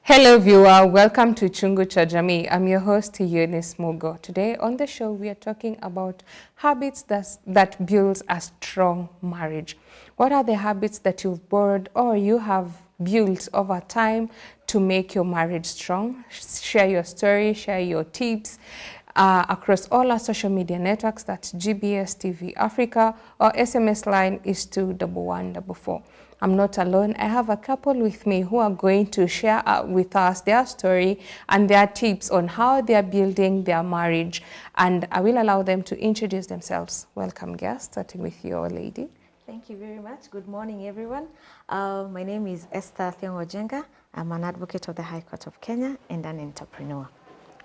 Hello viewer, welcome to Chungu cha Jamii. I'm your host Eunice Mugo. Today on the show we are talking about habits that builds a strong marriage. What are the habits that you've borrowed or you have built over time to make your marriage strong? Share your story, share your tips across all our social media networks. That's GBS TV Africa, or SMS line is 21144. I'm not alone. I have a couple with me who are going to share with us their story and their tips on how they are building their marriage. And I will allow them to introduce themselves. Welcome, guests, starting with your lady. Thank you very much. Good morning, everyone. My name is Esther Thiong'o-Jenga. I'm an advocate of the High Court of Kenya and an entrepreneur.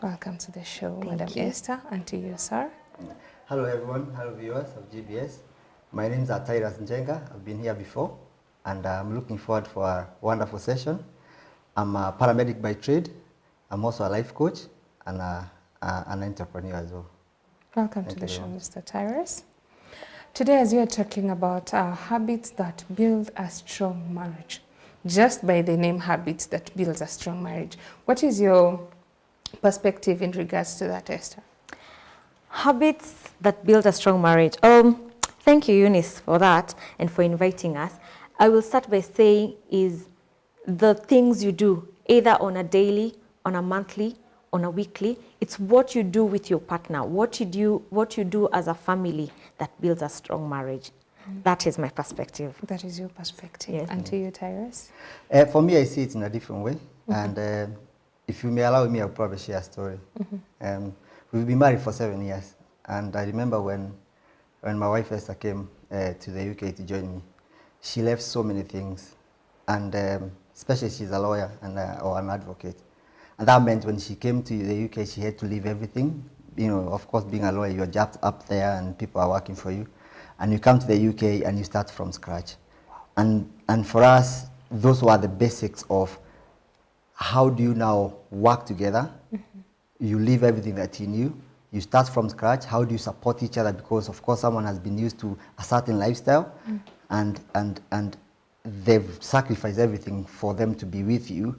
Welcome to the show, Thank Madam you. Esther, and to you, sir. Hello everyone, hello viewers of GBS. My name is Atairas Njenga. I've been here before and I'm looking forward for a wonderful session. I'm a paramedic by trade. I'm also a life coach and an entrepreneur as well. Welcome to the show, Mr. Tyrus. Today, as we are talking about habits that build a strong marriage, just by the name habits that builds a strong marriage, what is your perspective in regards to that, Esther? Habits that build a strong marriage. Thank you, Eunice, for that and for inviting us. I will start by saying is the things you do, either on a daily, on a monthly, on a weekly. It's what you do with your partner, what you do as a family that builds a strong marriage. That is my perspective. That is your perspective. Yes. And to you, Tyrus? For me, I see it in a different way. And if you may allow me, I'll probably share a story. We've been married for 7 years. And I remember when my wife Esther came to the UK to join me, she left so many things. And especially she's a lawyer and or an advocate. And that meant when she came to the UK, she had to leave everything. You know, of course, being a lawyer, you're just up there and people are working for you. And you come to the UK and you start from scratch. And for us, those were the basics of how do you now work together? You leave everything that you knew. You start from scratch. How do you support each other? Because, of course, someone has been used to a certain lifestyle. And they've sacrificed everything for them to be with you.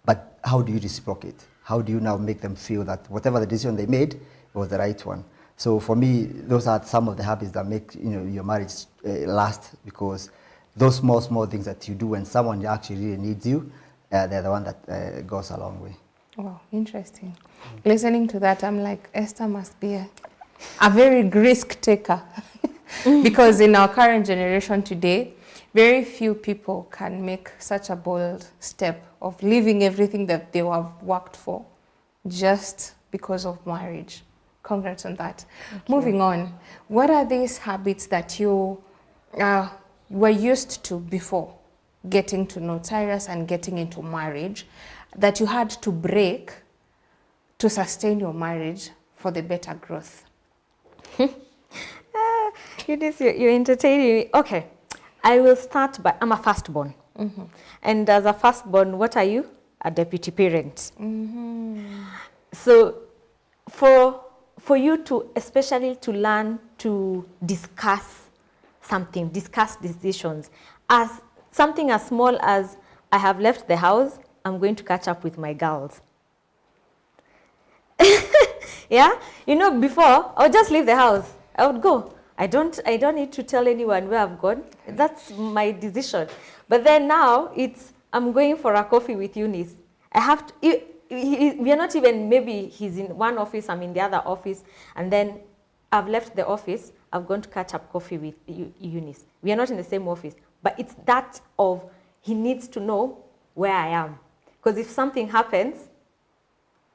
But how do you reciprocate? How do you now make them feel that whatever the decision they made was the right one? So for me, those are some of the habits that make your marriage last, because those small things that you do when someone actually really needs you, they're the one that goes a long way. Wow, interesting. Listening to that, I'm like, Esther must be a very risk taker. Because in our current generation today, very few people can make such a bold step of leaving everything that they have worked for just because of marriage. Congrats on that. Moving on, what are these habits that you were used to before getting to know Tyrus and getting into marriage that you had to break to sustain your marriage for the better growth? You're entertaining me. Okay, I will start by, I'm a firstborn. And as a firstborn, what are you? A deputy parent. So for you to, especially to learn to discuss something, discuss decisions, as something as small as I have left the house, I'm going to catch up with my girls. Yeah, before I would just leave the house. I would go. I don't need to tell anyone where I've gone. That's my decision. But then now I'm going for a coffee with Eunice. I have to. We are not even, maybe he's in one office, I'm in the other office, and then I've left the office, I've gone to catch up coffee with Eunice. We are not in the same office, but it's that of he needs to know where I am. Because if something happens,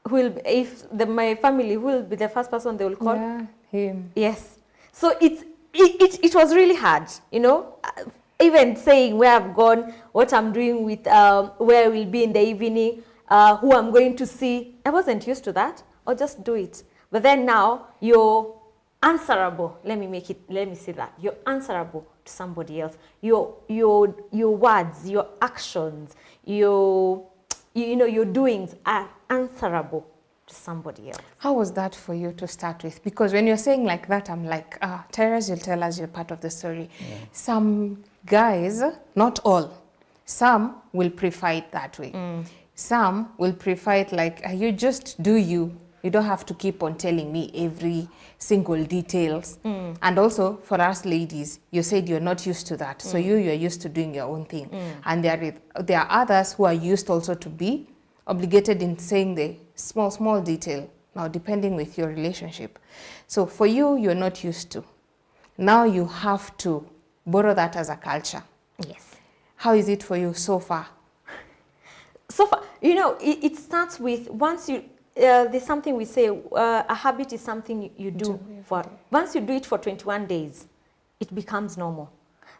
my family, who will be the first person they will call? Yeah, him. Yes. So it was really hard, even saying where I've gone, what I'm doing with, where I will be in the evening, who I'm going to see. I wasn't used to that. I'll just do it. But then now you're answerable. Let me say that. You're answerable to somebody else. Your words, your actions, your doings are answerable to somebody else. How was that for you to start with? Because when you're saying like that, I'm like, Tyrus, you'll tell us you're part of the story. Yeah. Some guys, not all, some will prefer it that way. Some will prefer it like, you just do you. You don't have to keep on telling me every single details. And also for us ladies, you said you're not used to that. So you're used to doing your own thing. And there are others who are used also to be obligated in saying the small detail. Now, depending with your relationship. So for you, you're not used to. Now you have to borrow that as a culture. Yes. How is it for you so far? So far, you know, it starts with once you, there's something we say, a habit is something you do for, once you do it for 21 days, it becomes normal.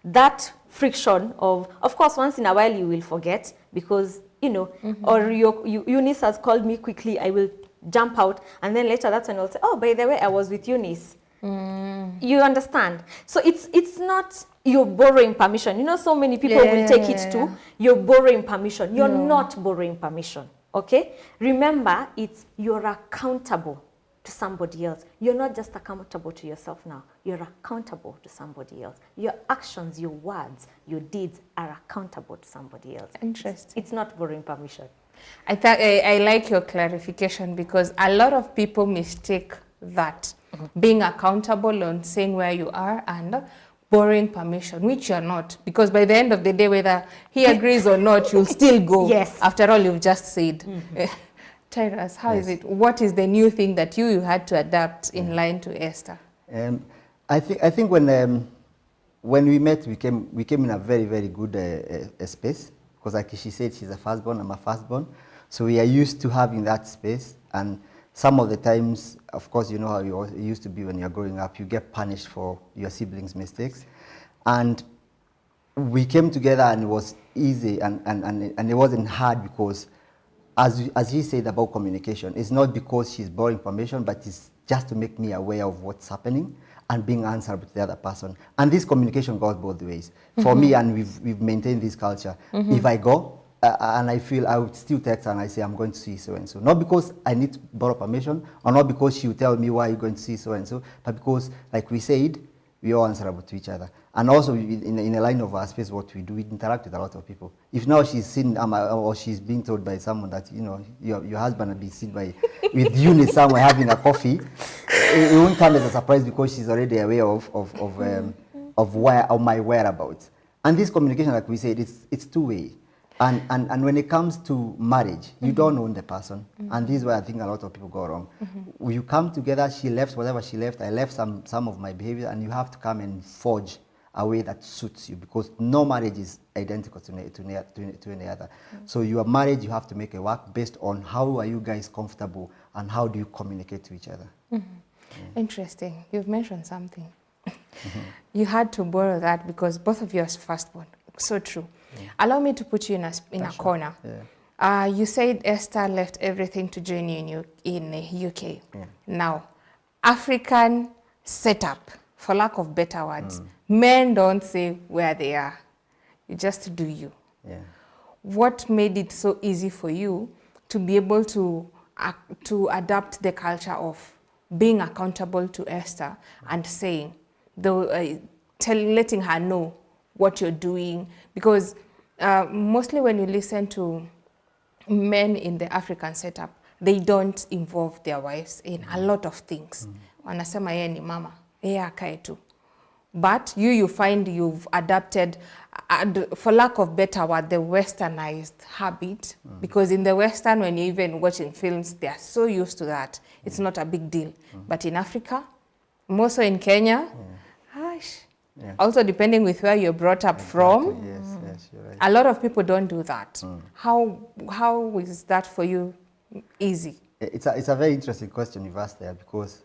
That friction of course, once in a while you will forget because, you know, or Eunice has called me quickly, I will jump out, and then later that's when I'll say, oh, by the way, I was with Eunice. You understand? So it's not you're borrowing permission. You know, so many people will take it to you're borrowing permission. You're not borrowing permission. Okay? Remember, you're accountable to somebody else. You're not just accountable to yourself now. You're accountable to somebody else. Your actions, your words, your deeds are accountable to somebody else. Interesting. It's not borrowing permission. I like your clarification because a lot of people mistake that being accountable on saying where you are and borrowing permission, which you're not, because by the end of the day, whether he agrees or not, you'll still go. Yes. After all you've just said. Tyrus, how is it? What is the new thing that you had to adapt in line to Esther? I think when we met, we came in a very, very good space, because like she said, she's a firstborn, I'm a firstborn. So we are used to having that space, and some of the times, of course, you know how it used to be when you're growing up, you get punished for your siblings' mistakes. And we came together and it was easy and it wasn't hard because, as he said about communication, it's not because she's borrowing permission, but it's just to make me aware of what's happening and being answerable to the other person. And this communication goes both ways. For me, and we've maintained this culture. If I go, and I feel I would still text her and I say, I'm going to see so-and-so. Not because I need to borrow permission, or not because she will tell me why you're going to see so-and-so, but because, like we said, we are answerable to each other. And also, in a line of our space, what we do, we interact with a lot of people. If now she's seen, or she's being told by someone that, you know, your husband will be seen with Eunice somewhere having a coffee, it won't come as a surprise because she's already aware of my whereabouts. And this communication, like we said, it's two-way. And when it comes to marriage, you don't own the person. And this is where I think a lot of people go wrong. You come together, she left whatever she left, I left some of my behavior, and you have to come and forge a way that suits you, because no marriage is identical to any other. So your marriage, you have to make it work based on how are you guys comfortable and how do you communicate to each other. Interesting. You've mentioned something. You had to borrow that because both of you are firstborn. So true. Allow me to put you in a corner. You said Esther left everything to join you in UK. Now, African setup, for lack of better words, men don't say where they are. You just do you. What made it so easy for you to be able to adapt the culture of being accountable to Esther and saying, letting her know what you're doing? Because mostly when you listen to men in the African setup, they don't involve their wives in a lot of things. Wanasema yeye ni mama, yeye akae tu. But you find you've adapted, for lack of better word, the westernized habit. Because in the Western, when you're even watching films, they are so used to that. It's not a big deal. But in Africa, more so in Kenya, also depending with where you're brought up from, Yes, you're right. a lot of people don't do that. How is that for you easy? It's a very interesting question you've asked there, because,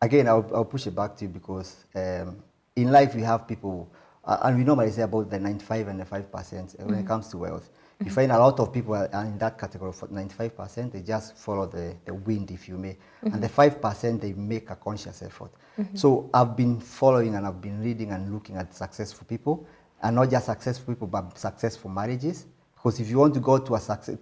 again, I'll push it back to you, because in life we have people, and we normally say about the 95 and the 5% when it comes to wealth. You find a lot of people are in that category for 95%, they just follow the wind, if you may. And the 5%, they make a conscious effort. So I've been following and I've been reading and looking at successful people, and not just successful people, but successful marriages. Because if you want to go to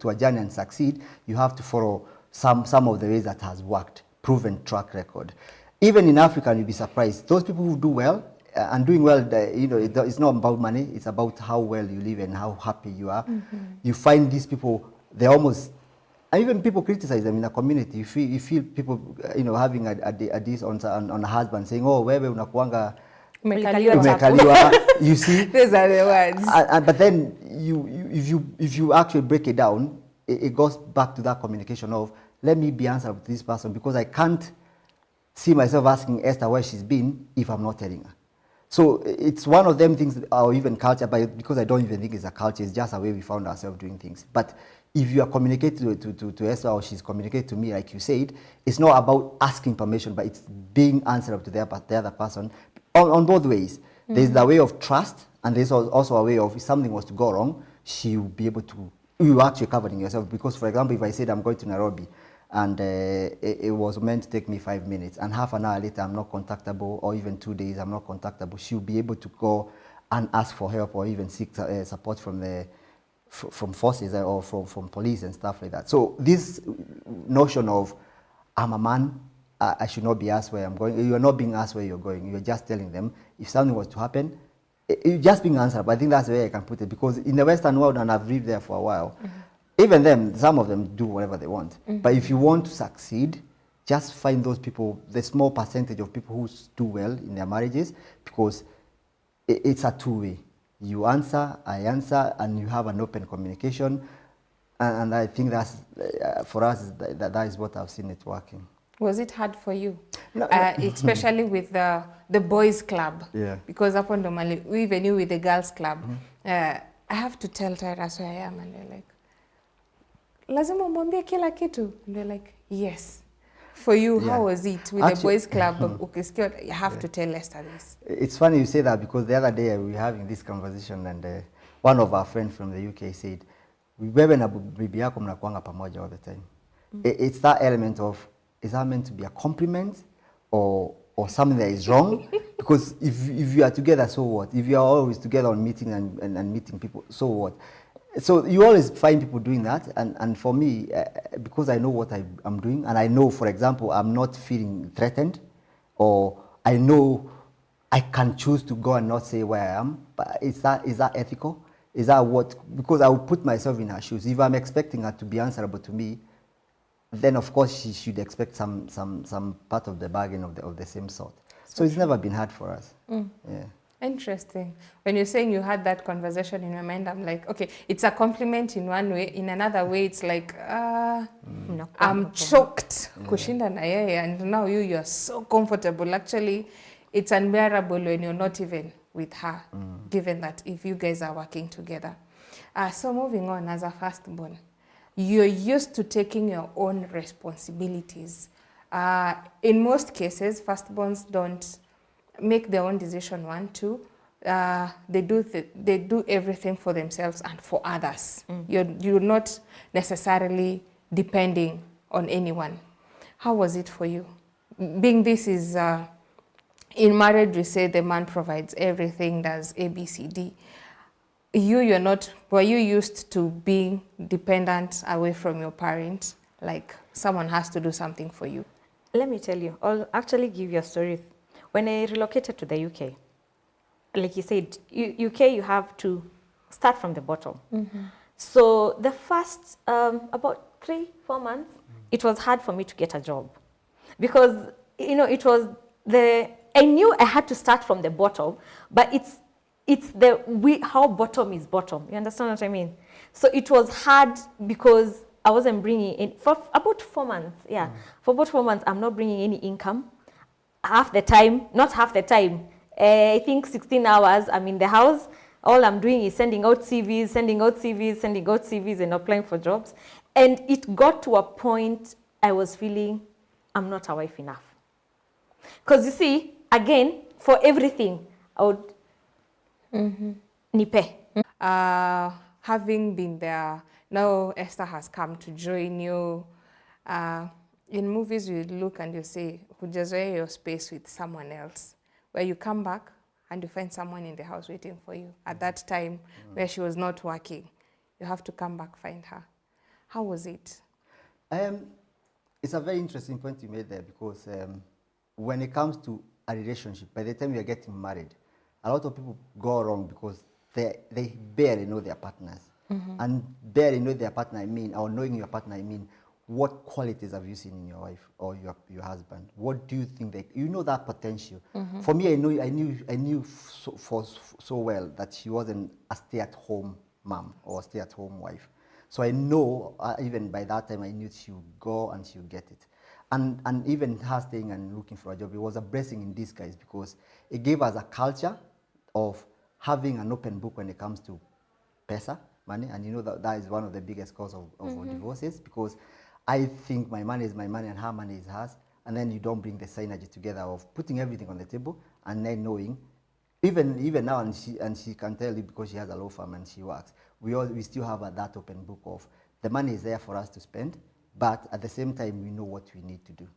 a journey and succeed, you have to follow some of the ways that has worked, proven track record. Even in Africa, you'll be surprised. Those people who do well, and doing well, it's not about money, it's about how well you live and how happy you are. You find these people they almost, and even people criticize them in the community. You feel people, having a diss on a husband saying, oh, wewe unakuanga Umekaliwa umekaliwa. You see, these are the words. but then if you actually break it down, it goes back to that communication of, let me be answered to this person, because I can't see myself asking Esther where she's been if I'm not telling her. So it's one of them things, or even culture, but because I don't even think it's a culture, it's just a way we found ourselves doing things. But if you are communicating to Esther, or she's communicating to me, like you said, it's not about asking permission, but it's being answered to the other person on both ways. Mm-hmm. There's the way of trust, and there's also a way of, if something was to go wrong, she will be able to, you actually covering yourself. Because, for example, if I said I'm going to Nairobi, and it was meant to take me 5 minutes, and half an hour later I'm not contactable, or even 2 days I'm not contactable, she'll be able to go and ask for help, or even seek support from forces, or from police and stuff like that. So this notion of, I'm a man, I should not be asked where I'm going. You're not being asked where you're going. You're just telling them if something was to happen, you're just being answered. But I think that's the way I can put it, because in the Western world, and I've lived there for a while, even them, some of them do whatever they want. But if you want to succeed, just find those people, the small percentage of people who do well in their marriages, because it's a two-way. You answer, I answer, and you have an open communication. And I think that's, for us, that is what I've seen it working. Was it hard for you? No, Especially with the boys club? Yeah. Because up on Mali, we even knew with the girls club, I have to tell Tyrus where I am, and they're like, lazima umwambie kila kitu. And they're like, yes. For you, Yeah. how was it with the boys club? You have to tell Esther this. It's funny you say that, because the other day we were having this conversation, and one of our friends from the UK said, wewe na bibi yako mnakuanga pamoja all the time. It's that element of, is that meant to be a compliment or something that is wrong? Because if you are together, so what? If you are always together on meeting and meeting people, so what? So you always find people doing that, and for me, because I know what I'm doing, and I know, for example, I'm not feeling threatened, or I know I can choose to go and not say where I am, but is that ethical? Is that what? Because I will put myself in her shoes. If I'm expecting her to be answerable to me, then of course she should expect some part of the bargain of the same sort. So it's never been hard for us. Yeah. Interesting. When you're saying you had that conversation in your mind, I'm like, okay, it's a compliment in one way. In another way, it's like, I'm choked kushinda na yeye, and now you're so comfortable. Actually, it's unbearable when you're not even with her, given that if you guys are working together. So moving on, as a firstborn, you're used to taking your own responsibilities. In most cases, firstborns don't make their own decision. 1, 2, they do everything for themselves and for others. You're not necessarily depending on anyone. How was it for you? Being this is in marriage, we say the man provides everything, does A, B, C, D. You're not. Were you used to being dependent away from your parents? Like someone has to do something for you. Let me tell you, I'll actually give you a story. When I relocated to the UK, like you said, UK, you have to start from the bottom. So the first about 3-4 months, it was hard for me to get a job, because it was I knew I had to start from the bottom, but it's how bottom is bottom. You understand what I mean? So it was hard because I wasn't bringing in for about 4 months. Yeah, for about 4 months, I'm not bringing any income. Not half the time. I think 16 hours I'm in the house. All I'm doing is sending out CVs, and applying for jobs. And it got to a point I was feeling I'm not a wife enough. Because you see, again, for everything, I would nipe. Having been there, now Esther has come to join you. In movies, you look and you say, hujazoea your space with someone else, where you come back and you find someone in the house waiting for you. At that time, where she was not working, you have to come back, find her. How was it? It's a very interesting point you made there, because when it comes to a relationship, by the time you're getting married, a lot of people go wrong because they barely know their partners. And barely know their partner, or knowing your partner, what qualities have you seen in your wife or your husband? What do you think that potential? For me, I knew so well that she wasn't a stay-at-home mom or a stay-at-home wife. So I know, even by that time, I knew she would go and she would get it. And even her staying and looking for a job, it was a blessing in disguise, because it gave us a culture of having an open book when it comes to pesa, money. And that is one of the biggest cause of divorces, because I think my money is my money and her money is hers, and then you don't bring the synergy together of putting everything on the table and then knowing, even now, and she can tell you, because she has a law firm and she works, we still have that open book of the money is there for us to spend, but at the same time we know what we need to do.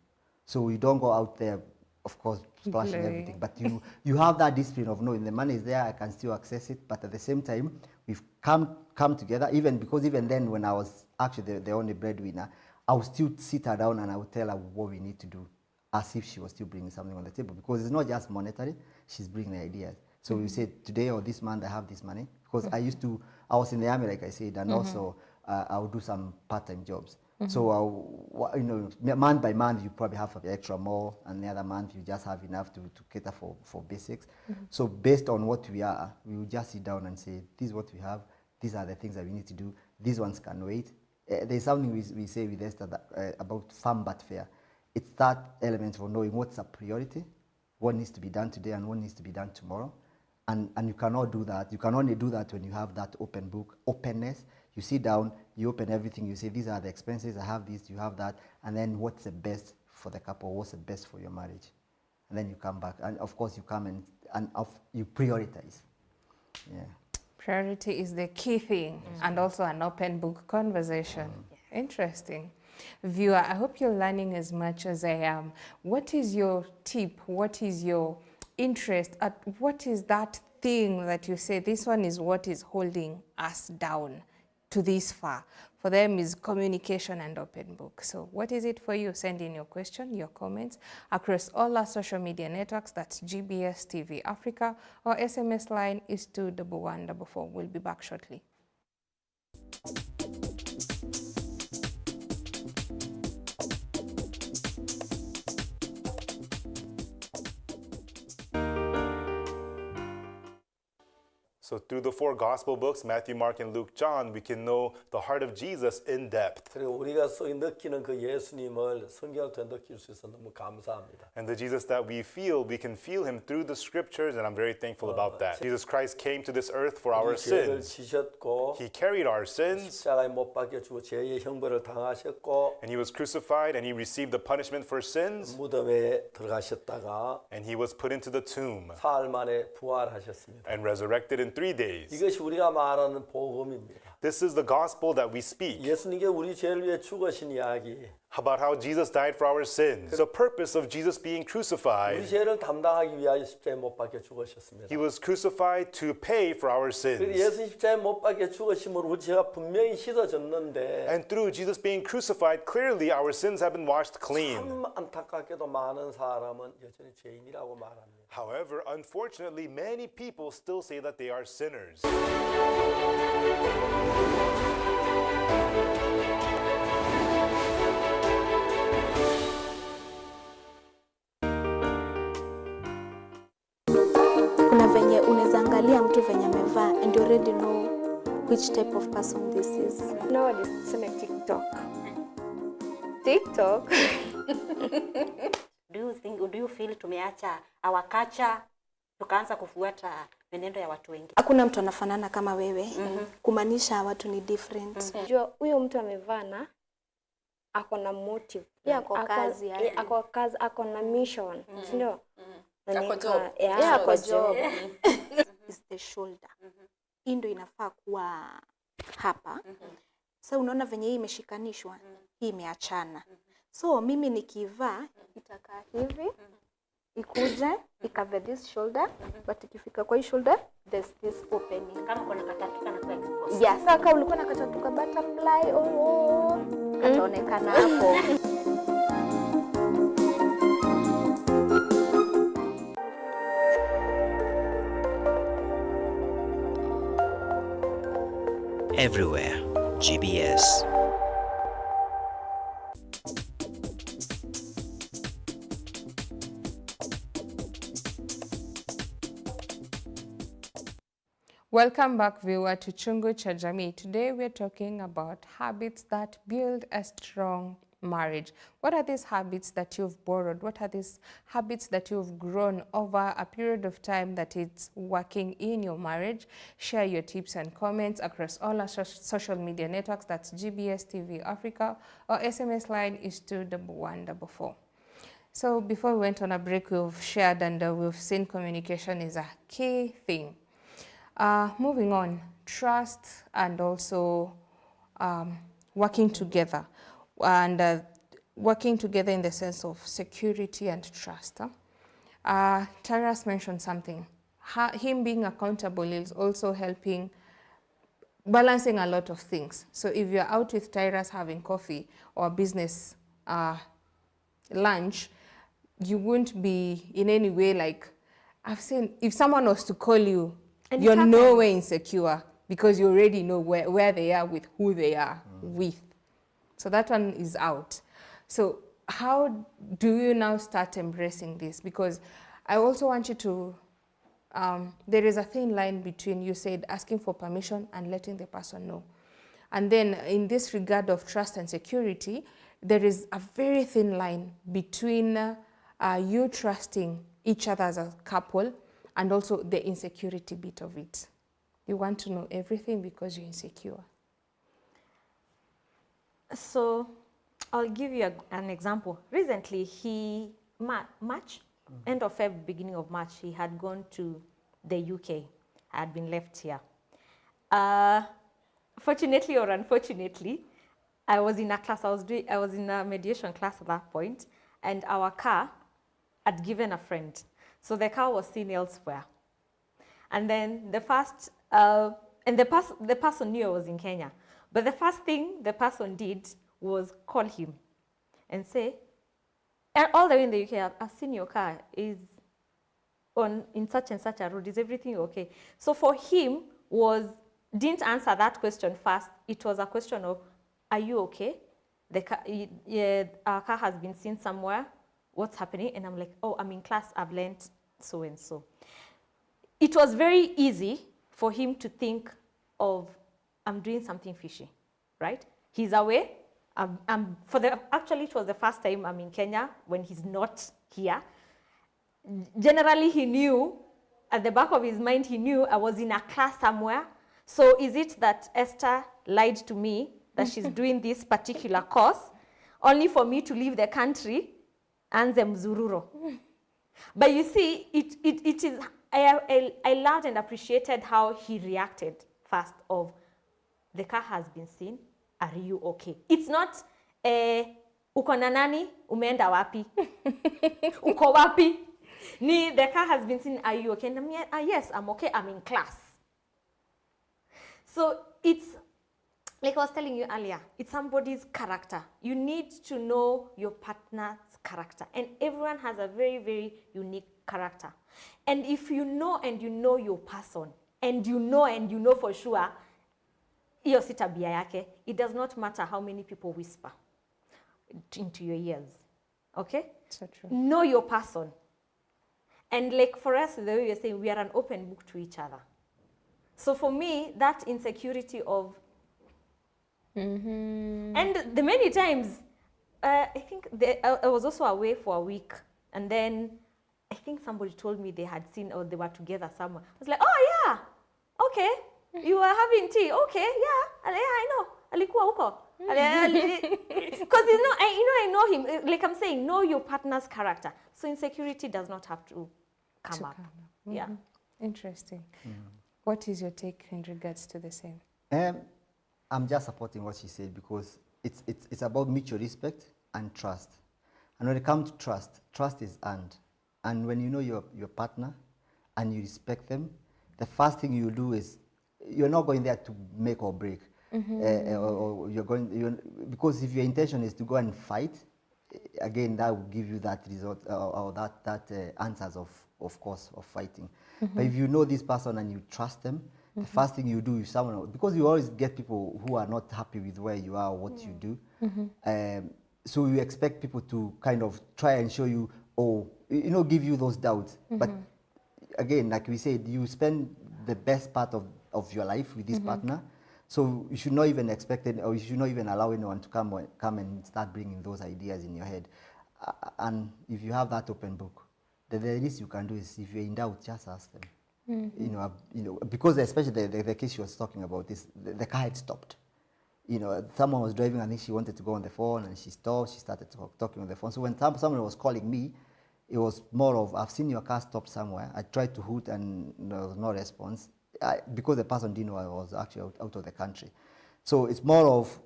So we don't go out there, of course, splashing everything, but you have that discipline of knowing the money is there, I can still access it, but at the same time we've come together, even then, when I was actually the only breadwinner, I would still sit her down and I would tell her what we need to do, as if she was still bringing something on the table, because it's not just monetary, she's bringing ideas. So we say, today or this month I have this money, because I was in the army, like I said, and also I would do some part-time jobs. So month by month you probably have extra more, and the other month you just have enough to cater for basics. So based on what we are, we will just sit down and say, this is what we have, these are the things that we need to do, these ones can wait. There's something we say with Esther about firm but fair. It's that element of knowing what's a priority, what needs to be done today and what needs to be done tomorrow. And you cannot do that. You can only do that when you have that open book, openness. You sit down, you open everything, you say, these are the expenses, I have this, you have that, and then what's the best for the couple, what's the best for your marriage? And then you come back, and of course you come and you prioritize. Yeah. Priority is the key thing, and also an open book conversation. Interesting. Viewer, I hope you're learning as much as I am. What is your tip? What is your interest? What is that thing that you say, this one is what is holding us down to this far? For them is communication and open book. So what is it for you? Send in your question, your comments across all our social media networks. That's GBS TV Africa, or SMS line is 21144. We'll be back shortly. So through the four gospel books, Matthew, Mark, and Luke, John, we can know the heart of Jesus in depth. 그리고 우리가 느끼는 그 예수님을 성경을 통해 느낄 수 있어서 너무 감사합니다. And the Jesus that we can feel him through the scriptures, and I'm very thankful about that. Jesus Christ came to this earth for our 죄를 sins. 지셨고 He carried our sins, 십자가에 못 박혀 죽어 죄의 형벌을 당하셨고 and he was crucified, and he received the punishment for sins, 무덤에 들어가셨다가 and he was put into the tomb 사흘 만에 부활하셨습니다. and resurrected in 3 days. 이것이 우리가 말하는 복음입니다. This is the gospel that we speak. 예수님께 우리 죄를 위해 죽으신 이야기. About how Jesus died for our sins. The purpose of Jesus being 우리 crucified. 죄를 담당하기 위하여 십자가에 못 박혀 죽으셨습니다. He was crucified to pay for our 그래서 sins. 예수 십자가에 못 박혀 죽으심으로 우리 죄가 분명히 씻어졌는데 And through Jesus being crucified, clearly our sins have been washed clean. 참 안타깝게도 많은 사람은 여전히 죄인이라고 말합니다. However, unfortunately, many people still say that they are sinners. Kuna venye unaweza angalia mtu venye amevaa and you already know which type of person this is. Nowadays tuseme TikTok. TikTok. Do you feel tumeacha our culture tukaanza kufuata menendo ya watu wengi? Hakuna mtu anafanana kama wewe. Kumaanisha watu ni different. Jua huyo mtu amevaa na ako na motive. Yeah, ako kazi yani. Ako kazi, ako na mission. Ndio. Ako job. Yeah, ako job. Is the shoulder. Hii ndio inafaa kuwa hapa. Sasa unaona venye hii imeshikanishwa, hii imeachana. So mimi nikivaa itakaa hivi, ikuje, ikave this shoulder, but ikifika kwa hii shoulder, there's this opening. Kama kuna katatuka na kwa expose. Yeah, sasa kama ulikuwa na katatuka butterfly, kataonekana hapo. everywhere. GBS. Welcome back, viewer, to Chungu cha Jamii. Today we're talking about habits that build a strong marriage. What are these habits that you've borrowed? What are these habits that you've grown over a period of time that it's working in your marriage? Share your tips and comments across all our social media networks. That's GBS TV Africa, or SMS line is 21144. So before we went on a break, we've shared and we've seen communication is a key thing. Moving on, trust and also working together. And working together in the sense of security and trust. Taras mentioned something. Him being accountable is also helping balancing a lot of things. So if you're out with Taras having coffee or business lunch, you won't be in any way like, I've seen, if someone was to call you, and you're nowhere insecure because you already know where they are with who they are with. So that one is out. So how do you now start embracing this? Because I also want you to, there is a thin line between, you said, asking for permission and letting the person know. And then in this regard of trust and security, there is a very thin line between you trusting each other as a couple and also the insecurity bit of it. You want to know everything because you're insecure. So I'll give you an example. Recently, March, end of February, beginning of March, he had gone to the UK. I had been left here. Fortunately or unfortunately, I was in a class, I was in a mediation class at that point, and our car had given a friend. So the car was seen elsewhere. And then the first, and the person knew I was in Kenya. But the first thing the person did was call him and say, all the way in the UK, I've seen your car is in such and such a road. Is everything okay? So for him, didn't answer that question first. It was a question of, are you okay? Our car has been seen somewhere. What's happening? And I'm like, oh, I'm in class. I've learned so and so. It was very easy for him to think of, I'm doing something fishy, right? He's away. Actually, it was the first time I'm in Kenya when he's not here. Generally, he knew, at the back of his mind, he knew I was in a class somewhere. So is it that Esther lied to me that she's doing this particular course only for me to leave the country and mzururo? But you see, it is, I loved and appreciated how he reacted first of, the car has been seen, are you okay? It's not, uko na nani, umeenda wapi? Uko wapi? The car has been seen, are you okay? And yes, I'm okay, I'm in class. So it's, like I was telling you earlier, it's somebody's character. You need to know your partner's character. And everyone has a very, very unique character. And if you know your person, and you know for sure, iyo si tabia yake, it does not matter how many people whisper into your ears. Okay? So true. Know your person. And like for us, the way you're saying, we are an open book to each other. So for me, that insecurity of, and the many times, I think I was also away for a week, and then I think somebody told me they had seen, or they were together somewhere. I was like, oh yeah, okay, you were having tea, okay, yeah, I know, alikuwa huko. Because I know him. Like I'm saying, know your partner's character. So insecurity does not have to come up. Yeah. Interesting. What is your take in regards to the same? I'm just supporting what she said because it's about mutual respect and trust. And when it comes to trust, trust is earned. And when you know your partner and you respect them, the first thing you do is you're not going there to make or break. Or you're going, because if your intention is to go and fight, again, that will give you that result or that answers of course of fighting. But if you know this person and you trust them, The first thing you do if someone, because you always get people who are not happy with where you are, what you do. So you expect people to kind of try and show you, oh, you know, give you those doubts. But again, like we said, you spend the best part of your life with this partner. So you should not even expect it, or you should not even allow anyone to come and start bringing those ideas in your head. And if you have that open book, the least you can do is, if you're in doubt, just ask them. You know, because especially the case she was talking about, is the car had stopped. You know, someone was driving, I think she wanted to go on the phone, and she stopped, she started talking on the phone. So when someone was calling me, it was more of, I've seen your car stopped somewhere. I tried to hoot and there was no response. Because the person didn't know I was actually out of the country. So it's more of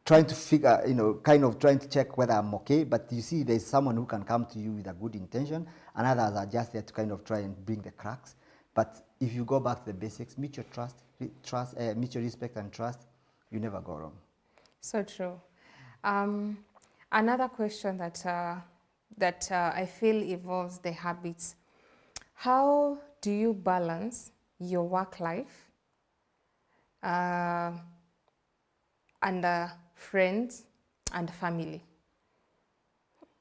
trying to figure, you know, kind of trying to check whether I'm okay. But you see, there's someone who can come to you with a good intention, and others are just there to kind of try and bring the cracks. But if you go back to the basics, mutual mutual respect and trust, you never go wrong. So true. Another question that I feel involves the habits. How do you balance your work life and friends and family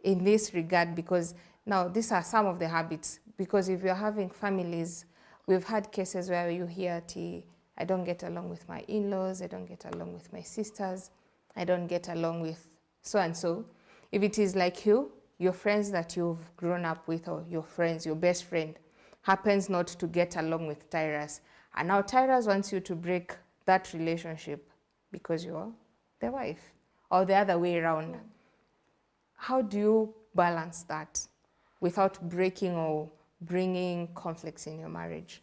in this regard? Because now these are some of the habits, because if you're having families, we've had cases where you hear, I don't get along with my in-laws, I don't get along with my sisters, I don't get along with so-and-so. If it is like your friends that you've grown up with, or your friends, your best friend, happens not to get along with Tyrus, and now Tyrus wants you to break that relationship because you're the wife, or the other way around. How do you balance that without breaking or bringing conflicts in your marriage?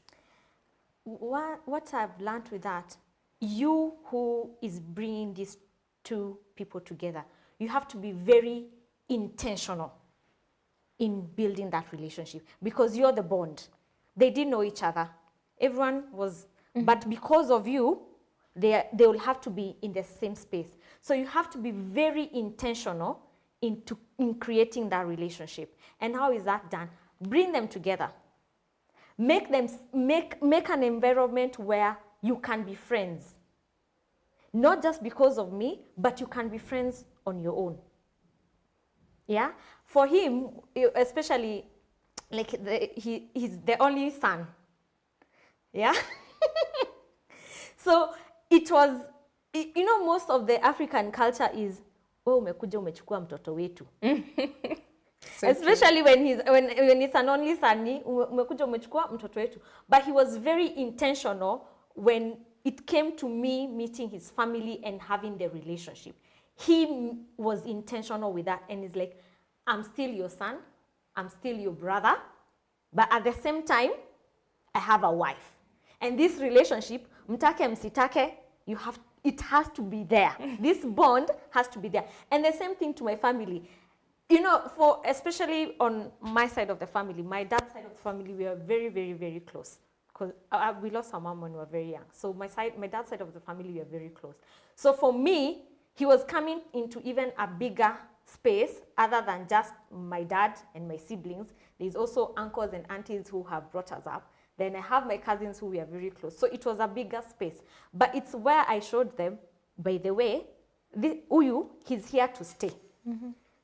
What I've learned with that, you who is bringing these two people together, you have to be very intentional in building that relationship, because you're the bond. They didn't know each other. Everyone was, but because of you, they will have to be in the same space. So you have to be very intentional in creating that relationship. And how is that done? Bring them together. Make an environment where you can be friends. Not just because of me, but you can be friends on your own. Yeah? For him, especially, like he's the only son. Yeah? So it was, you know, most of the African culture is, oh, umekuja umechukua mtoto wetu. So especially when it's an only son, umekuja umechukua mtoto wetu. But he was very intentional when it came to me meeting his family and having the relationship. He was intentional with that, and he's like, I'm still your son, I'm still your brother, but at the same time, I have a wife. And this relationship, mtake msitake, it has to be there. This bond has to be there. And the same thing to my family. You know, especially on my side of the family, my dad's side of the family, we are very, very, very close. Because we lost our mom when we were very young. So my dad's side of the family, we are very close. So for me, he was coming into even a bigger space other than just my dad and my siblings. There's also uncles and aunties who have brought us up. Then I have my cousins who we are very close. So it was a bigger space. But it's where I showed them, by the way, Uyu, he's here to stay.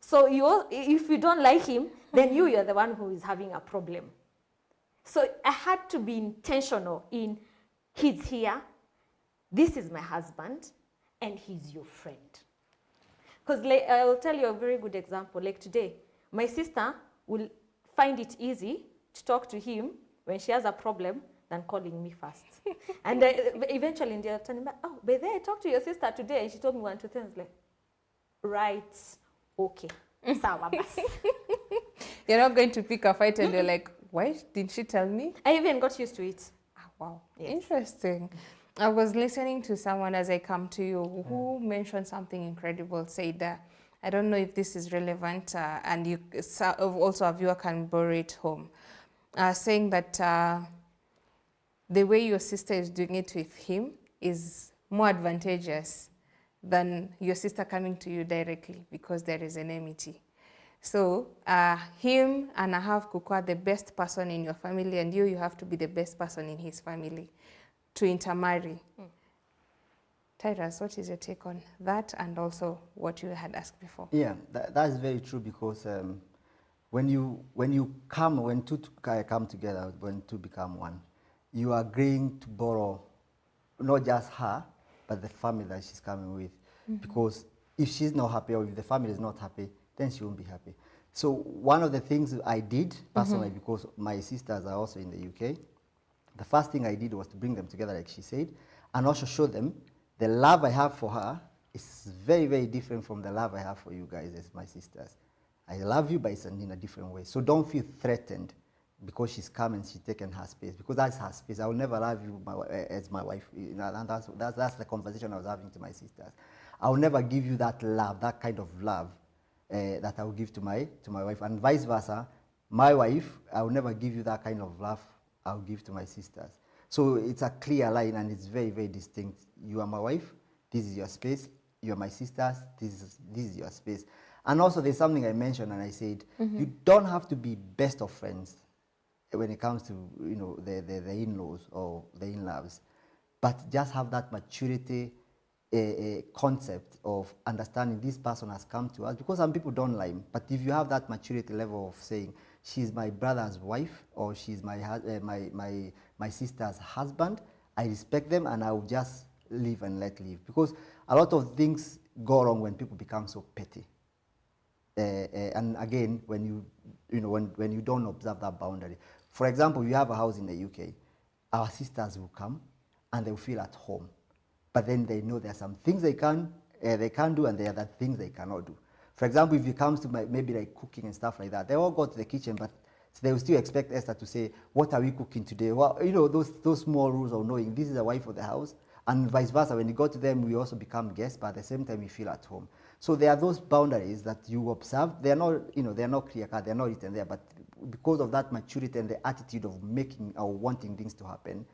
So if you don't like him, then you're the one who is having a problem. So I had to be intentional in, he's here, this is my husband, and he's your friend. Because I'll tell you a very good example. Like today, my sister will find it easy to talk to him when she has a problem than calling me first. And eventually they'll tell me, oh, by the way, I talked to your sister today, and she told me 1, 2 things. Like, right, okay, sawa basi. You're not going to pick a fight and you're like, why didn't she tell me? I even got used to it. Wow, yes. Interesting. I was listening to someone as I come to you who mentioned something incredible, said, I don't know if this is relevant, and you also a viewer can borrow it home, saying that the way your sister is doing it with him is more advantageous than your sister coming to you directly because there is an enmity. So him and Ahaf Kukwa, the best person in your family, and you have to be the best person in his family to intermarry. Tyrus, what is your take on that, and also what you had asked before? Yeah, that's very true, because when two come together, when two become one, you are agreeing to borrow not just her, but the family that she's coming with. Because if she's not happy, or if the family is not happy, then she won't be happy. So one of the things I did personally, because my sisters are also in the UK, the first thing I did was to bring them together, like she said, and also show them the love I have for her is very, very different from the love I have for you guys as my sisters. I love you, but it's in a different way. So don't feel threatened because she's come and she's taken her space, because that's her space. I will never love you as my wife. You know, and that's the conversation I was having to my sisters. I will never give you that love, that kind of love that I will give to my wife, and vice versa. My wife, I will never give you that kind of love I'll give to my sisters. So it's a clear line, and it's very, very distinct. You are my wife, this is your space. You are my sisters, this is your space. And also there's something I mentioned, and I said, you don't have to be best of friends when it comes to, you know, the in-laws or the in-laws, but just have that maturity concept of understanding this person has come to us, because some people don't lie. But if you have that maturity level of saying, she's my brother's wife, or she's my sister's husband, I respect them, and I will just live and let live. Because a lot of things go wrong when people become so petty. And again, when you don't observe that boundary. For example, you have a house in the UK, our sisters will come and they'll feel at home. But then they know there are some things they can do, and there are other things they cannot do. For example, if it comes to maybe like cooking and stuff like that, they all go to the kitchen, but they will still expect Esther to say, what are we cooking today? Well, you know, those small rules of knowing this is the wife of the house, and vice versa. When you go to them, we also become guests, but at the same time, we feel at home. So there are those boundaries that you observe. They are not, you know, they are not clear cut. They are not written there, but because of that maturity and the attitude of making or wanting things to happen,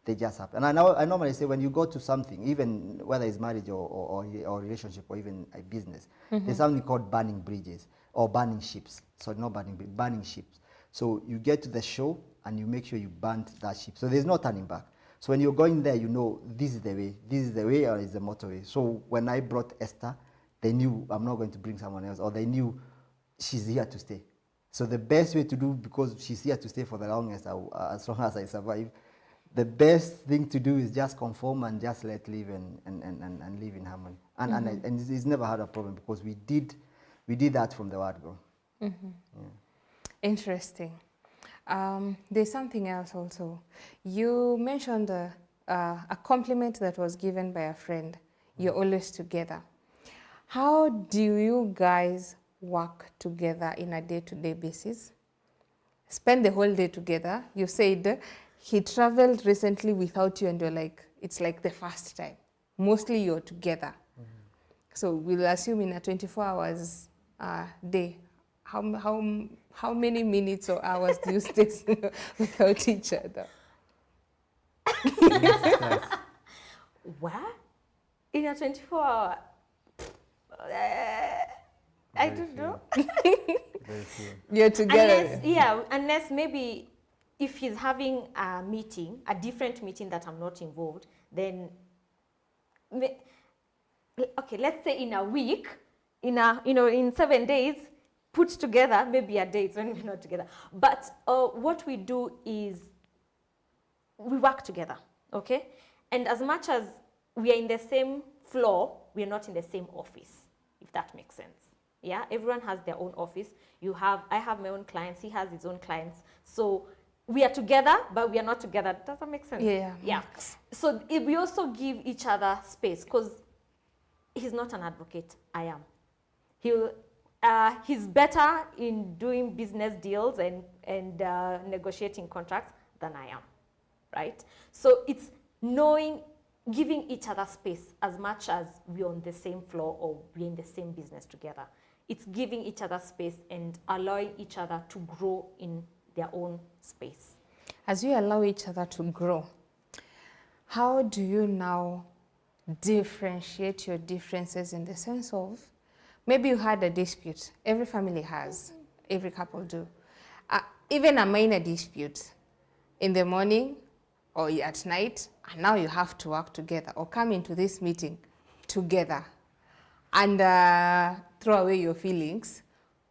they just happen. And I normally say, when you go to something, even whether it's marriage or relationship or even a business, there's something called burning bridges or burning ships. So not burning ships. So you get to the show and you make sure you burn that ship. So there's no turning back. So when you're going there, you know this is the way, or is the motorway. So when I brought Esther, they knew I'm not going to bring someone else, or they knew she's here to stay. So the best way to do, because she's here to stay for the longest, as long as I survive, the best thing to do is just conform and just let live and live in harmony. And it's never had a problem, because we did that from the word go. Yeah. Interesting. There's something else also. You mentioned a compliment that was given by a friend. You're always together. How do you guys work together in a day-to-day basis? Spend the whole day together. You said he traveled recently without you, and you're like, it's like the first time. Mostly you're together. So we'll assume in a 24 hours day, how many minutes or hours do you stay without each other? What? In a 24-hour? I don't know. You're together. Unless maybe if he's having a meeting, a different meeting that I'm not involved, then, okay, let's say in a week, in 7 days, put together, maybe a day when we're not together. But what we do is we work together, okay? And as much as we are in the same floor, we are not in the same office, if that makes sense. Yeah, everyone has their own office. I have my own clients, he has his own clients. So we are together, but we are not together. Does that make sense? Yeah. So we also give each other space, because he's not an advocate, I am. He's better in doing business deals and negotiating contracts than I am, right? So it's giving each other space as much as we're on the same floor or we're in the same business together. It's giving each other space and allowing each other to grow in their own space. As you allow each other to grow, how do you now differentiate your differences, in the sense of Maybe you had a dispute. Every family has. Every couple do. Even a minor dispute in the morning or at night, and now you have to work together or come into this meeting together and throw away your feelings,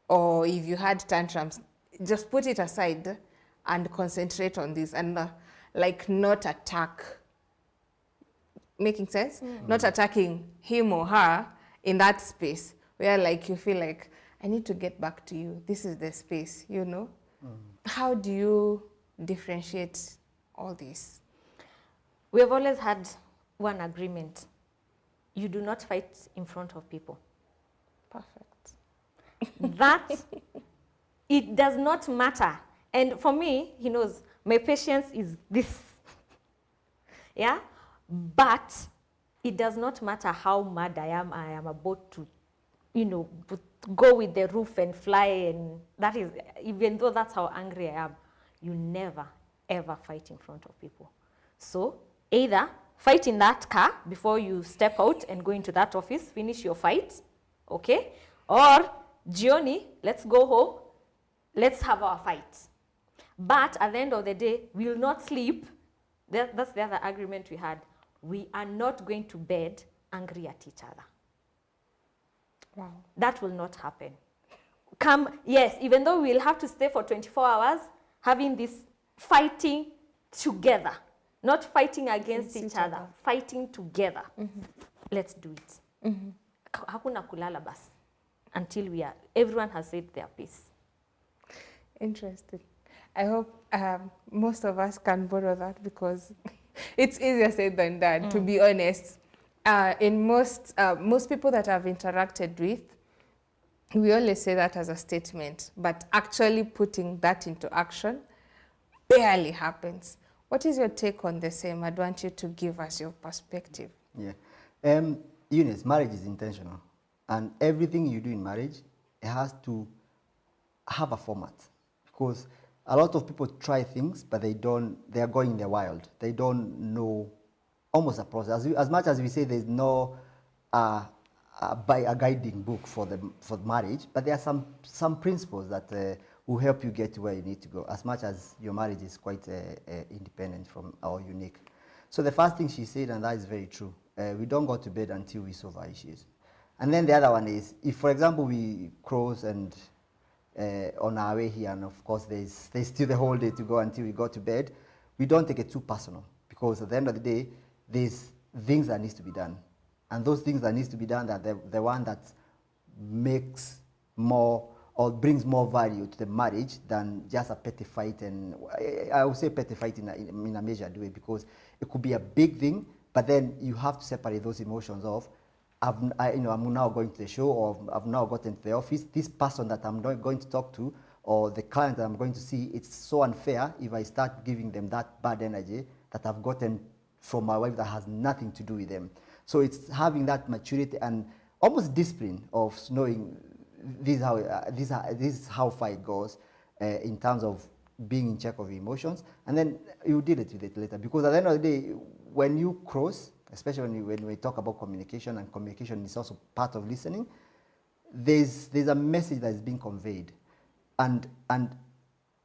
or if you had tantrums, just put it aside and concentrate on this and like not attack. Making sense? Not attacking him or her in that space where like you feel like, I need to get back to you. This is the space, you know? How do you differentiate all this? We have always had one agreement. You do not fight in front of people. Perfect. That, it does not matter. And for me, he knows, my patience is this. Yeah? But it does not matter how mad I am about to, you know, go with the roof and fly, and that is, even though that's how angry I am, you never, ever fight in front of people. So either fight in that car before you step out and go into that office, finish your fight, okay? Or, Gioni, let's go home, let's have our fight. But at the end of the day, we will not sleep. That's the other agreement we had. We are not going to bed angry at each other. Wow. That will not happen. Yes, even though we'll have to stay for 24 hours, having this fighting together, not fighting against each other, fighting together. Let's do it. Hakuna kulala bas until everyone has said their piece. Interesting. I hope most of us can borrow that, because it's easier said than done, to be honest. In most people that I've interacted with, we always say that as a statement, but actually putting that into action barely happens. What is your take on the same? I'd want you to give us your perspective. Yeah. Eunice, marriage is intentional. And everything you do in marriage, it has to have a format. Because a lot of people try things, but they are going in the wild. They don't know almost a process. As much as we say there's no a guiding book for marriage, but there are some principles that will help you get to where you need to go, as much as your marriage is quite independent from or unique. So the first thing she said, and that is very true, we don't go to bed until we solve our issues. And then the other one is, if for example we cross and on our way here, and of course there's still the whole day to go until we go to bed, we don't take it too personal, because at the end of the day, there's things that needs to be done. And those things that needs to be done are the one that makes more or brings more value to the marriage than just a petty fight. And I would say petty fight in a measured way, because it could be a big thing, but then you have to separate those emotions of, I'm now going to the show, or I've now gotten to the office. This person that I'm not going to talk to, or the client that I'm going to see, it's so unfair if I start giving them that bad energy that I've gotten from my wife that has nothing to do with them. So it's having that maturity and almost discipline of knowing this is how far it goes in terms of being in check of your emotions, and then you deal with it later. Because at the end of the day, when you cross, especially when we talk about communication, and communication is also part of listening, there's a message that is being conveyed, and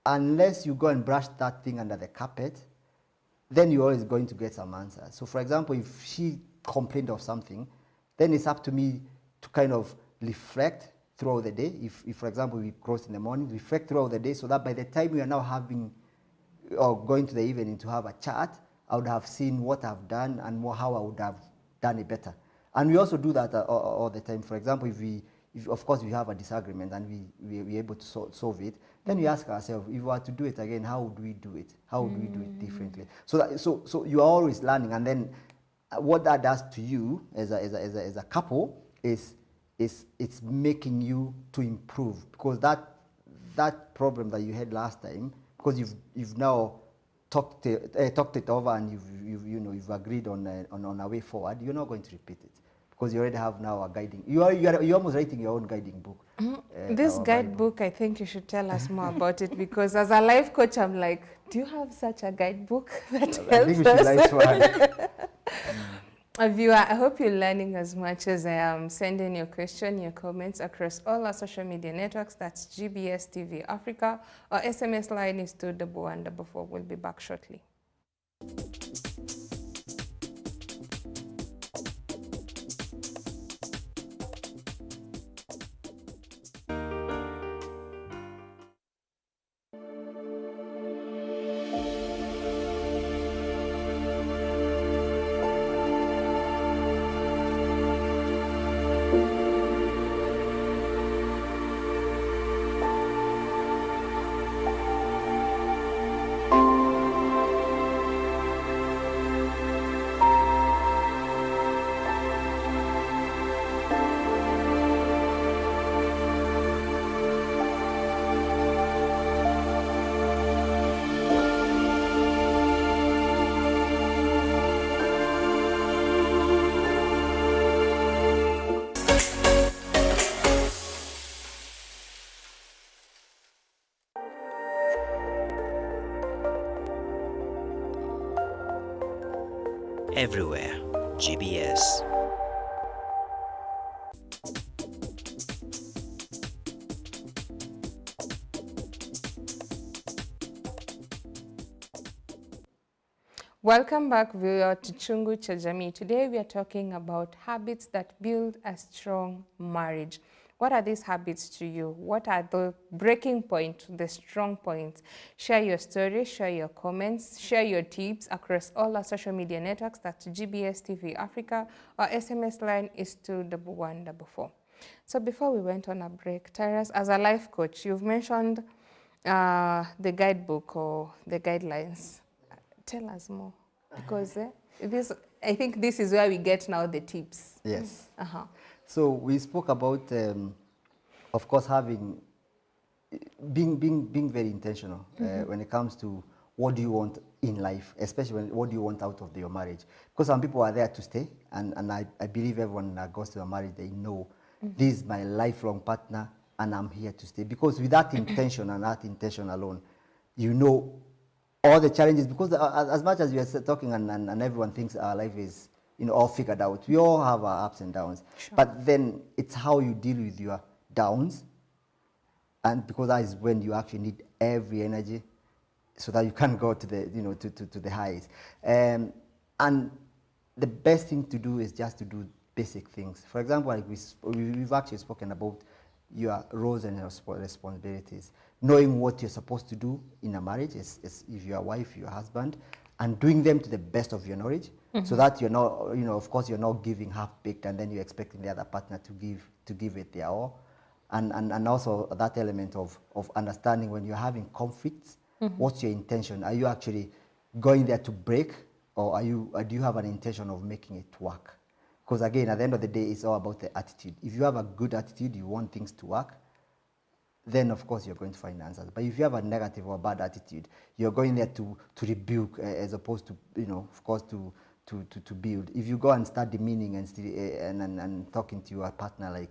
unless you go and brush that thing under the carpet, then you're always going to get some answers. So for example, if she complained of something, then it's up to me to kind of reflect throughout the day. If for example, we cross in the morning, reflect throughout the day, so that by the time we are now having or going to the evening to have a chat, I would have seen what I've done and how I would have done it better. And we also do that all the time. For example, if of course we have a disagreement and we're able to solve it, then we ask ourselves, if we were to do it again, how would we do it? How would we do it differently? So you are always learning, and then what that does to you as a couple is it's making you to improve, because that problem that you had last time, because you've now talked it over, and you've agreed on a way forward, you're not going to repeat it, because you already have now a guiding. You're almost writing your own guiding book. This guidebook, I think you should tell us more about it, because as a life coach, I'm like, do you have such a guidebook that helps I think we should us? write one. Viewer, I hope you're learning as much as I am. Send in your question, your comments across all our social media networks. That's GBS TV Africa. Our SMS line is 21144. We'll be back shortly. Everywhere. GBS. Welcome back, viewer, to Chungu cha Jamii. Today we are talking about habits that build a strong marriage. What are these habits to you? What are the breaking points, the strong points? Share your story, share your comments, share your tips across all our social media networks. That's GBS TV Africa. Our SMS line is 21144. So before we went on a break, Tyrus, as a life coach, you've mentioned the guidebook or the guidelines. Tell us more, because I think this is where we get now the tips. Yes. Uh-huh. So we spoke about, of course, being very intentional when it comes to what do you want in life, especially what do you want out of your marriage. Because some people are there to stay, and I believe everyone that goes to a marriage, they know this is my lifelong partner, and I'm here to stay. Because with that intention and that intention alone, you know all the challenges, because as much as we are talking and everyone thinks our life is all figured out, we all have our ups and downs. Sure. But then it's how you deal with your downs, and because that is when you actually need every energy so that you can go to the to the highs. And the best thing to do is just to do basic things. For example, like we've actually spoken about your roles and responsibilities, knowing what you're supposed to do in a marriage, is if you're a wife, your husband, and doing them to the best of your knowledge, so that you're not, of course, you're not giving half-baked and then you're expecting the other partner to give it their all. And also that element of understanding when you're having conflicts, what's your intention? Are you actually going there to break, or do you have an intention of making it work? Because again, at the end of the day, it's all about the attitude. If you have a good attitude, you want things to work, then of course you're going to find answers. But if you have a negative or bad attitude, you're going there to rebuke as opposed to, of course, to build. If you go and start demeaning and talking to your partner like,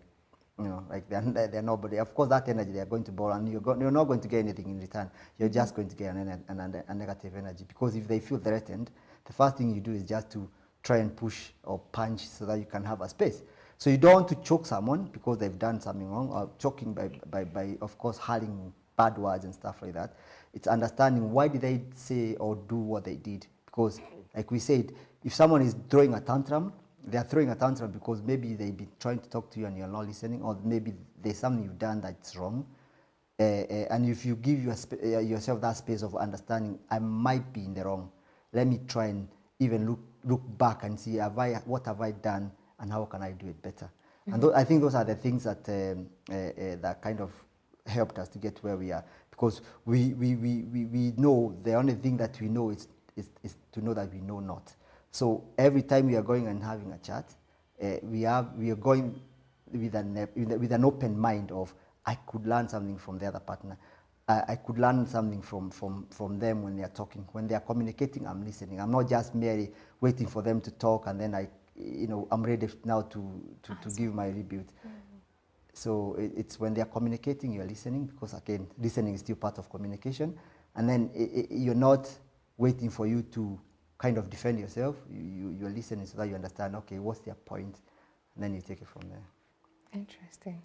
like they're nobody, of course that energy they're going to borrow, and you're not going to get anything in return. You're just going to get a negative energy, because if they feel threatened, the first thing you do is just to try and push or punch so that you can have a space. So you don't want to choke someone because they've done something wrong, or choking by of course hurling bad words and stuff like that. It's understanding why did they say or do what they did. Because like we said, if someone is throwing a tantrum, they are throwing a tantrum because maybe they've been trying to talk to you and you're not listening, or maybe there's something you've done that's wrong. And if you give yourself that space of understanding, I might be in the wrong. Let me try and even look back and see what have I done and how can I do it better. And I think those are the things that that kind of helped us to get where we are, because we know the only thing that we know is to know that we know not. So every time we are going and having a chat, we are going with an open mind of, I could learn something from the other partner. I could learn something from them when they are talking. When they are communicating, I'm listening. I'm not just merely waiting for them to talk and then I'm ready now to give my rebuke. So it's when they are communicating, you're listening, because again, listening is still part of communication. And then you're not waiting for you to kind of defend yourself. You're listening so that you understand, okay, what's their point? And then you take it from there. Interesting.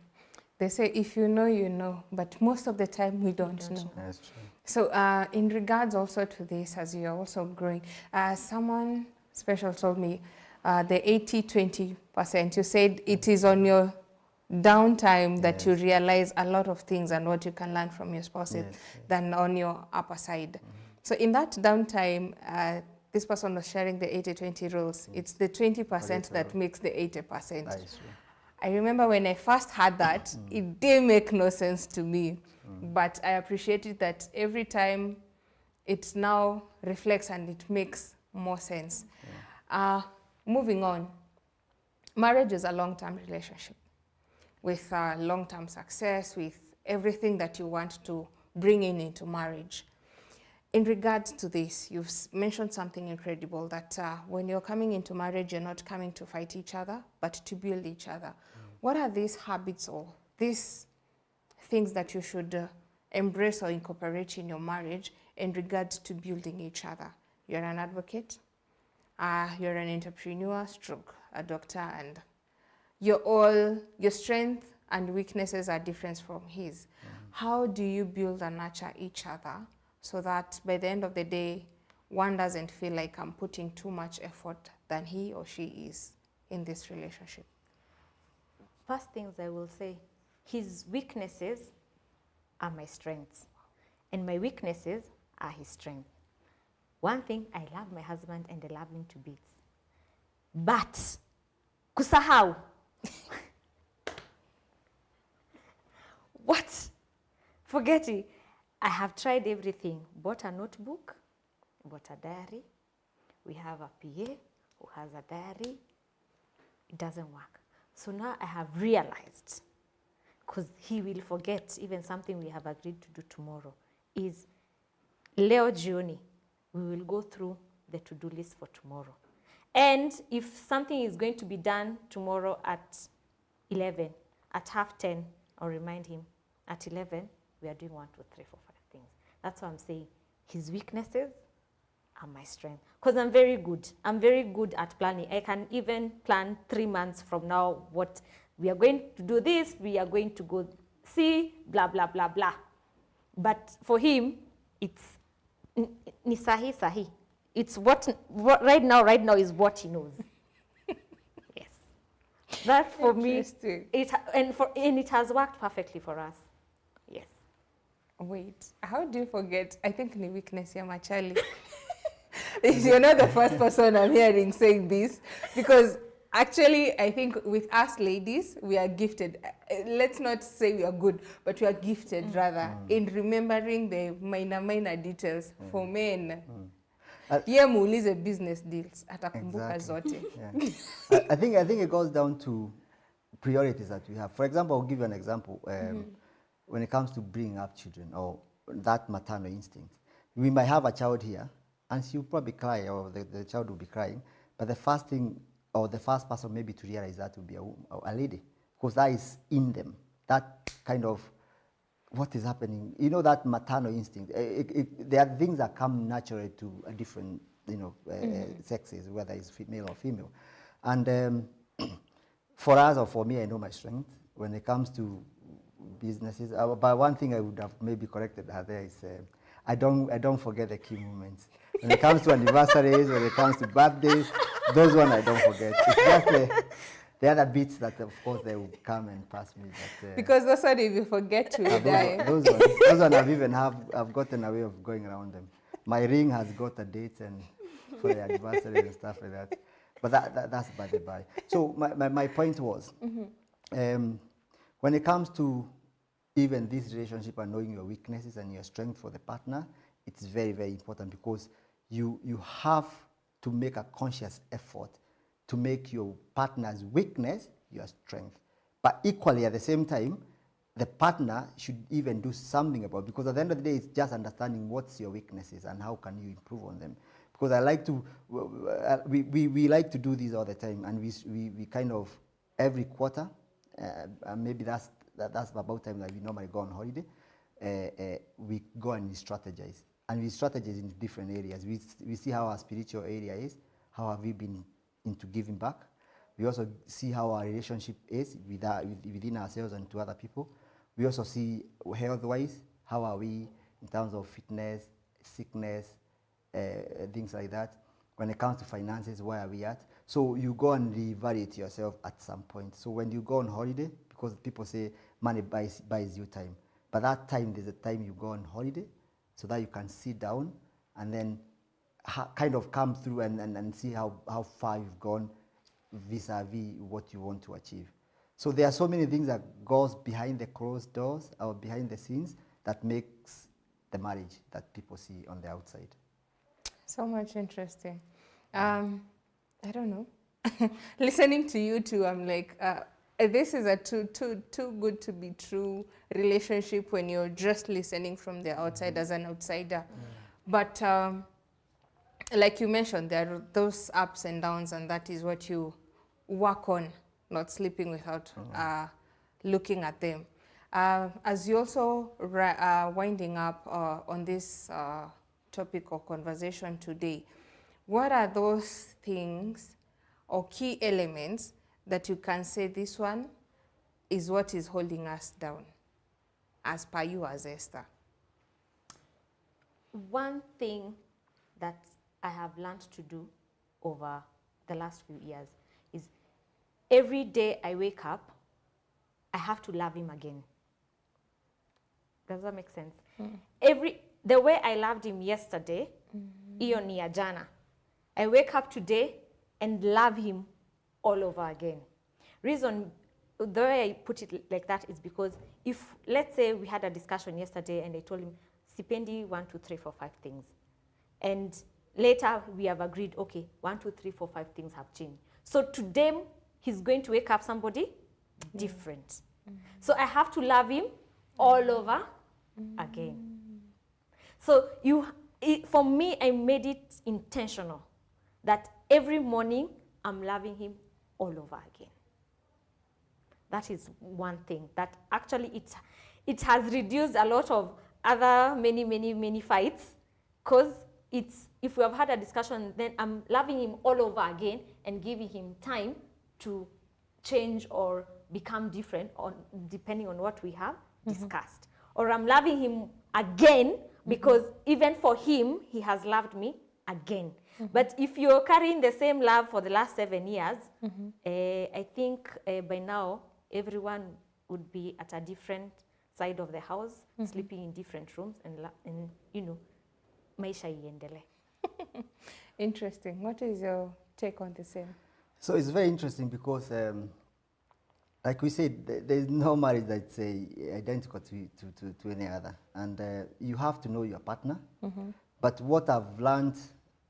They say if you know, you know, but most of the time we don't know. That's true. So in regards also to this, as you're also growing, someone special told me the 80-20%, you said it is on your downtime that you realize a lot of things and what you can learn from your spouses than on your upper side. So in that downtime, this person was sharing the 80-20 rules. It's the 20% that makes the 80%. That is true. I remember when I first had that, it didn't make no sense to me. But I appreciated that every time it now reflects and it makes more sense. Moving on, marriage is a long-term relationship with long-term success, with everything that you want to bring into marriage. In regards to this, you've mentioned something incredible, that when you're coming into marriage, you're not coming to fight each other, but to build each other. What are these habits or these things that you should embrace or incorporate in your marriage in regards to building each other? You're an advocate, you're an entrepreneur, stroke, a doctor, and your strength and weaknesses are different from his. How do you build and nurture each other so that by the end of the day, one doesn't feel like I'm putting too much effort than he or she is in this relationship? First things I will say, his weaknesses are my strengths, and my weaknesses are his strengths. One thing, I love my husband and I love him to bits. But, kusahau. What? Forget it. I have tried everything. Bought a notebook, bought a diary. We have a PA who has a diary. It doesn't work. So now I have realized, because he will forget even something we have agreed to do tomorrow, is leo jioni, we will go through the to-do list for tomorrow. And if something is going to be done tomorrow at 11, at 10:30, I'll remind him, at 11, we are doing 1, 2, 3, 4, 5 things. That's why I'm saying his weaknesses are my strength. Because I'm very good. I'm very good at planning. I can even plan 3 months from now what we are going to do this, we are going to go see, blah, blah, blah, blah. But for him, it's ni sahi. It's what right now is what he knows. Yes. That for me, it has worked perfectly for us. Yes. Wait, how do you forget? I think ni weakness ya machali. You're not the first person I'm hearing saying this, because actually I think with us ladies, we are gifted. Let's not say we are good, but we are gifted rather in remembering the minor details. For men, ye muulize business deals, atakumbuka zote. Yeah. I think it goes down to priorities that we have. For example, I'll give you an example. When it comes to bringing up children or that maternal instinct, we might have a child here and she'll probably cry, or the child will be crying, but the first thing or the first person maybe to realize that will be a lady, because that is in them, that kind of what is happening, you know, that maternal instinct. There are things that come naturally to a different, sexes, whether it's male or female. And for us or for me, I know my strength when it comes to businesses. But one thing I would have maybe corrected her there is I don't forget the key moments. When it comes to anniversaries, when it comes to birthdays, those ones I don't forget. It's just the other bits that, of course, they will come and pass me. But, because that's what if you forget to die. Those ones I've gotten away of going around them. My ring has got a date and for the anniversary and stuff like that. But that's by the by. So my point was, when it comes to even this relationship and knowing your weaknesses and your strength for the partner, it's very, very important, because you have to make a conscious effort to make your partner's weakness your strength. But equally, at the same time, the partner should even do something about it, because at the end of the day, it's just understanding what's your weaknesses and how can you improve on them. Because I like to, we like to do this all the time, and we kind of, every quarter, maybe that's about time that we normally go on holiday, we go and we strategize. and we strategize in different areas. We see how our spiritual area is, how have we been into giving back. We also see how our relationship is within ourselves and to other people. We also see health-wise, how are we in terms of fitness, sickness, things like that. When it comes to finances, where are we at? So you go and reevaluate yourself at some point. So when you go on holiday, because people say money buys you time, but that time, there's a time you go on holiday so that you can sit down and then kind of come through and see how far you've gone vis-a-vis what you want to achieve. So there are so many things that goes behind the closed doors or behind the scenes that makes the marriage that people see on the outside. So much interesting. I don't know. Listening to you two, I'm like, this is a too good to be true relationship when you're just listening from the outside as an outsider. But like you mentioned, there are those ups and downs, and that is what you work on, not sleeping without looking at them. As you also winding up on this topic or conversation today, what are those things or key elements that you can say this one is what is holding us down, as per you as Esther? One thing that I have learned to do over the last few years is every day I wake up, I have to love him again. Does that make sense? The way I loved him yesterday, hiyo ni ya jana. I wake up today and love him all over again. Reason, the way I put it like that is because if, let's say we had a discussion yesterday and I told him, sipendi 1, 2, 3, 4, 5 things. And later we have agreed, okay, 1, 2, 3, 4, 5 things have changed. So today he's going to wake up somebody different. So I have to love him all over again. So for me, I made it intentional that every morning I'm loving him all over again. That is one thing that actually it has reduced a lot of other many fights, because if we have had a discussion, then I'm loving him all over again and giving him time to change or become different depending on what we have discussed. Or I'm loving him again because even for him, he has loved me again. But if you're carrying the same love for the last 7 years, I think by now everyone would be at a different side of the house, sleeping in different rooms, and you know, maisha iendele. Interesting. What is your take on the same? So it's very interesting because, like we said, there's no marriage that's identical to any other. And you have to know your partner. But what I've learned,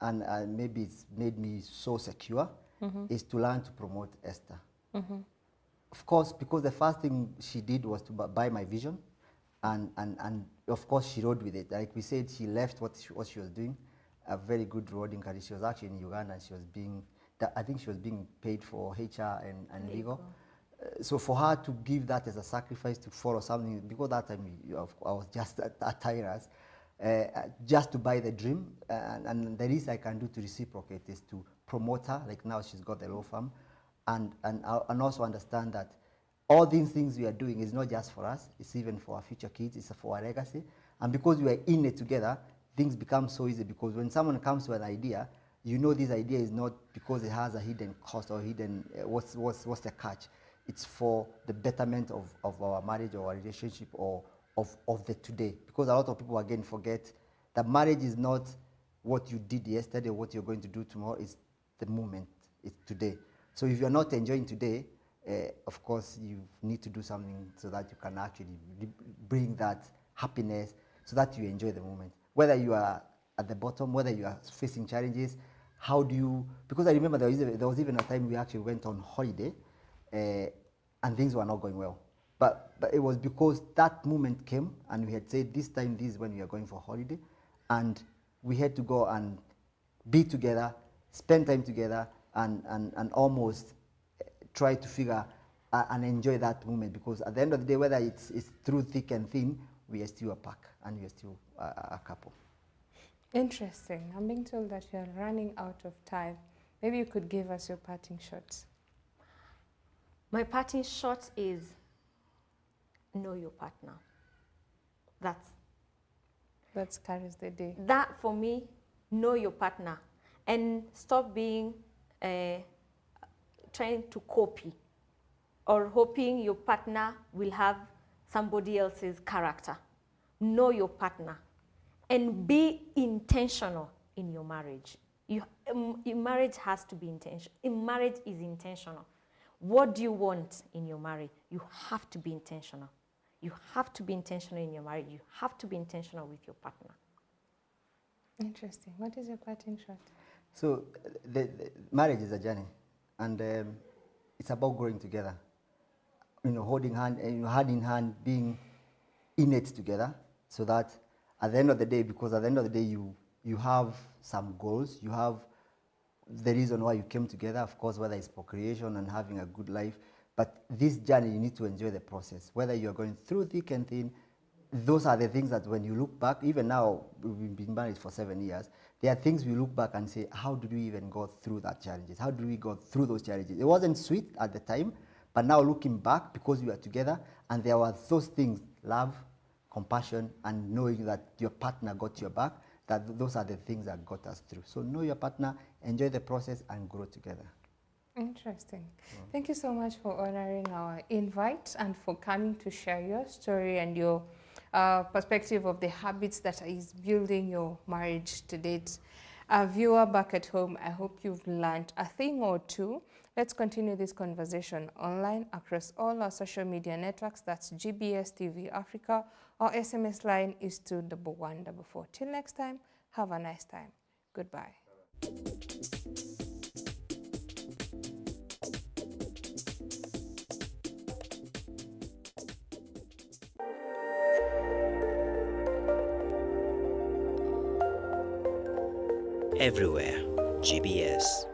and maybe it's made me so secure, is to learn to promote Esther. Of course, because the first thing she did was to buy my vision. And of course, she rode with it. Like we said, she left what she was doing, a very good roading career. She was actually in Uganda, and she was I think she was being paid for HR and legal. So for her to give that as a sacrifice to follow something, because that time I was just a tyrant, just to buy the dream, and the least I can do to reciprocate is to promote her. Like now she's got the law firm, and also understand that all these things we are doing is not just for us, it's even for our future kids, it's for our legacy. And because we are in it together, things become so easy, because when someone comes to an idea, you know this idea is not because it has a hidden cost or hidden, what's the catch? It's for the betterment of our marriage or our relationship or of the today. Because a lot of people again forget that marriage is not what you did yesterday or what you're going to do tomorrow, it's the moment, it's today. So if you're not enjoying today, of course you need to do something so that you can actually bring that happiness so that you enjoy the moment. Whether you are at the bottom, whether you are facing challenges, how do you, because I remember there was even a time we actually went on holiday and things were not going well. But it was because that moment came and we had said this time, this is when we are going for holiday, and we had to go and be together, spend time together, and almost try to figure and enjoy that moment, because at the end of the day, whether it's through thick and thin, we are still a pack and we are still a couple. Interesting. I'm being told that you're running out of time. Maybe you could give us your parting shots. My parting shot is know your partner. That carries the day. That for me, know your partner and stop being trying to copy or hoping your partner will have somebody else's character. Know your partner and be intentional in your marriage. Your marriage has to be intentional. Marriage is intentional. What do you want in your marriage? You have to be intentional. You have to be intentional in your marriage. You have to be intentional with your partner. Interesting. What is your parting shot? So the marriage is a journey, and it's about growing together. Holding hand, hand in hand, being in it together, so that at the end of the day, because at the end of the day, you have some goals, you have the reason why you came together, of course, whether it's procreation and having a good life. But this journey, you need to enjoy the process. Whether you're going through thick and thin, those are the things that when you look back, even now, we've been married for 7 years, there are things we look back and say, how did we even go through that challenges? How did we go through those challenges? It wasn't sweet at the time, but now looking back, because we are together, and there were those things, love, compassion, and knowing that your partner got your back, that those are the things that got us through. So know your partner, enjoy the process, and grow together. Interesting. Thank you so much for honoring our invite and for coming to share your story and your perspective of the habits that is building your marriage to date. Viewer back at home, I hope you've learned a thing or two. Let's continue this conversation online across all our social media networks. That's GBS TV Africa. Our SMS line is 21144. Till next time, have a nice time. Goodbye. Everywhere. GBS.